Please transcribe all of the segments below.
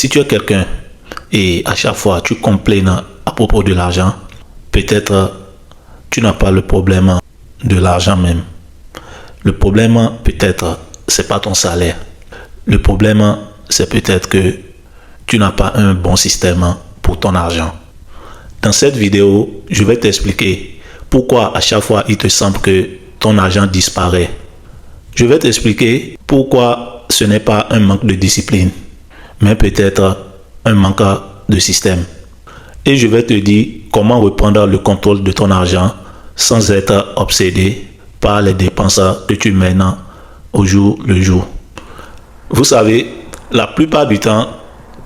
Si tu es quelqu'un et à chaque fois tu complains à propos de l'argent, peut-être tu n'as pas le problème de l'argent même. Le problème peut-être c'est pas ton salaire. Le problème c'est peut-être que tu n'as pas un bon système pour ton argent. Dans cette vidéo, je vais t'expliquer pourquoi à chaque fois il te semble que ton argent disparaît. Je vais t'expliquer pourquoi ce n'est pas un manque de discipline, mais peut-être un manque de système. Et je vais te dire comment reprendre le contrôle de ton argent sans être obsédé par les dépenses que tu mènes au jour le jour. Vous savez, la plupart du temps,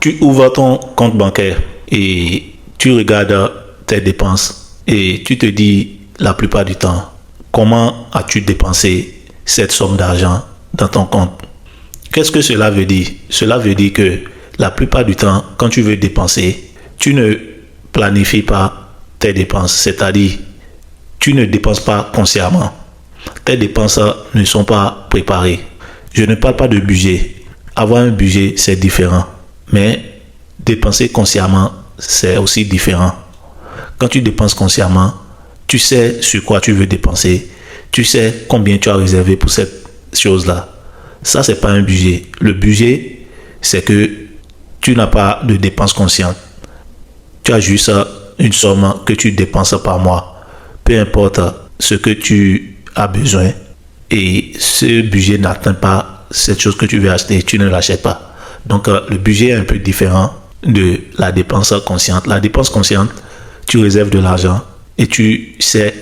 tu ouvres ton compte bancaire et tu regardes tes dépenses et tu te dis la plupart du temps, comment as-tu dépensé cette somme d'argent dans ton compte? Qu'est-ce que cela veut dire? Cela veut dire que la plupart du temps, quand tu veux dépenser, tu ne planifies pas tes dépenses, c'est-à-dire tu ne dépenses pas consciemment. Tes dépenses ne sont pas préparées. Je ne parle pas de budget. Avoir un budget, c'est différent. Mais dépenser consciemment, c'est aussi différent. Quand tu dépenses consciemment, tu sais sur quoi tu veux dépenser. Tu sais combien tu as réservé pour cette chose-là. Ça, c'est pas un budget. Le budget, c'est que tu n'as pas de dépenses conscientes. Tu as juste une somme que tu dépenses par mois. Peu importe ce que tu as besoin. Et ce budget n'atteint pas cette chose que tu veux acheter. Tu ne l'achètes pas. Donc, le budget est un peu différent de la dépense consciente. La dépense consciente, tu réserves de l'argent et tu sais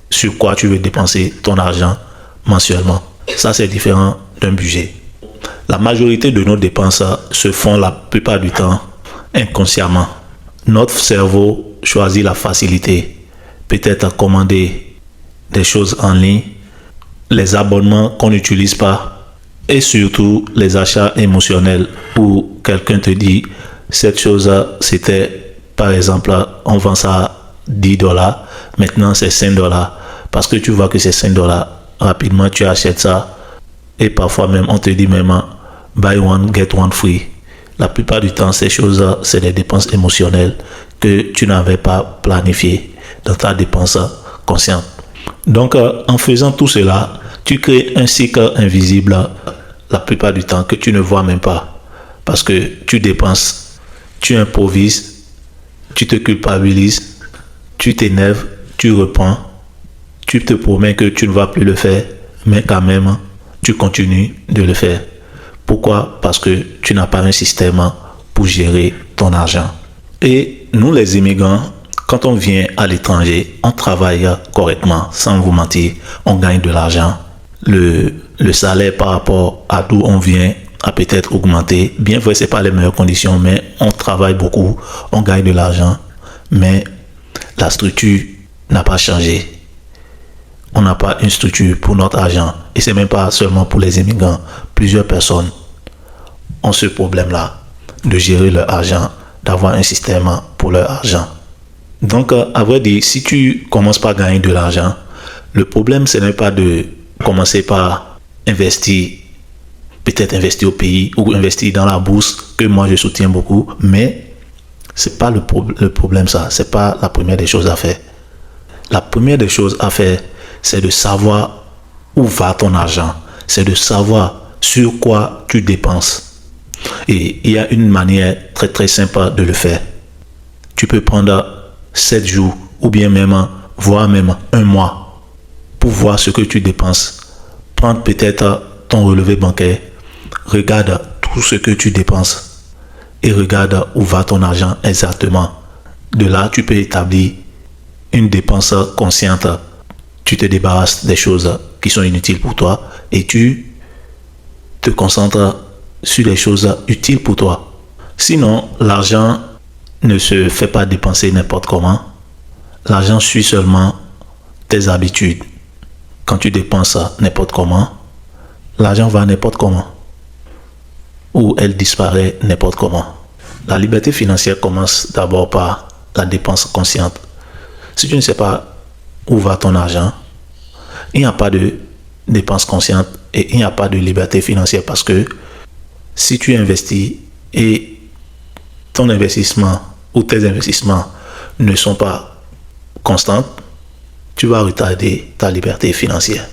sur quoi tu veux dépenser ton argent mensuellement. Ça, c'est différent d'un budget. La majorité de nos dépenses se font la plupart du temps inconsciemment. Notre cerveau choisit la facilité. Peut-être commander des choses en ligne, les abonnements qu'on n'utilise pas et surtout les achats émotionnels où quelqu'un te dit cette chose c'était par exemple on vend ça à $10, maintenant c'est $5 parce que tu vois que c'est $5, rapidement tu achètes ça et parfois même on te dit même buy one get one free. La plupart du temps ces choses c'est des dépenses émotionnelles que tu n'avais pas planifiées dans ta dépense consciente. Donc en faisant tout cela, tu crées un cycle invisible la plupart du temps que tu ne vois même pas parce que tu dépenses, tu improvises, tu te culpabilises, tu t'énerves, tu reprends, tu te promets que tu ne vas plus le faire, mais quand même, tu continues de le faire. Pourquoi? Parce que tu n'as pas un système pour gérer ton argent. Et nous les immigrants, quand on vient à l'étranger, on travaille correctement, sans vous mentir, on gagne de l'argent. Le salaire par rapport à d'où on vient a peut-être augmenté. Bien vrai, ce n'est pas les meilleures conditions, mais on travaille beaucoup, on gagne de l'argent. Mais la structure n'a pas changé. On n'a pas une structure pour notre argent. Et ce n'est même pas seulement pour les immigrants. Plusieurs personnes ont ce problème-là de gérer leur argent, d'avoir un système pour leur argent. Donc, à vrai dire, si tu commences par gagner de l'argent, le problème, ce n'est pas de commencer par investir, peut-être investir au pays ou investir dans la bourse, que moi je soutiens beaucoup, mais c'est pas le problème ça, c'est pas la première des choses à faire. La première des choses à faire, c'est de savoir où va ton argent, c'est de savoir sur quoi tu dépenses. Et il y a une manière très très simple de le faire. Tu peux prendre 7 jours ou bien même, voire même un mois pour voir ce que tu dépenses. Prends peut-être ton relevé bancaire, regarde tout ce que tu dépenses et regarde où va ton argent exactement. De là, tu peux établir une dépense consciente. Tu te débarrasses des choses qui sont inutiles pour toi et tu te concentres sur les choses utiles pour toi. Sinon, l'argent ne se fait pas dépenser n'importe comment. L'argent suit seulement tes habitudes. Quand tu dépenses n'importe comment, l'argent va n'importe comment. Ou elle disparaît n'importe comment. La liberté financière commence d'abord par la dépense consciente. Si tu ne sais pas où va ton argent, il n'y a pas de dépense consciente et il n'y a pas de liberté financière parce que si tu investis et ton investissement ou tes investissements ne sont pas constants, tu vas retarder ta liberté financière.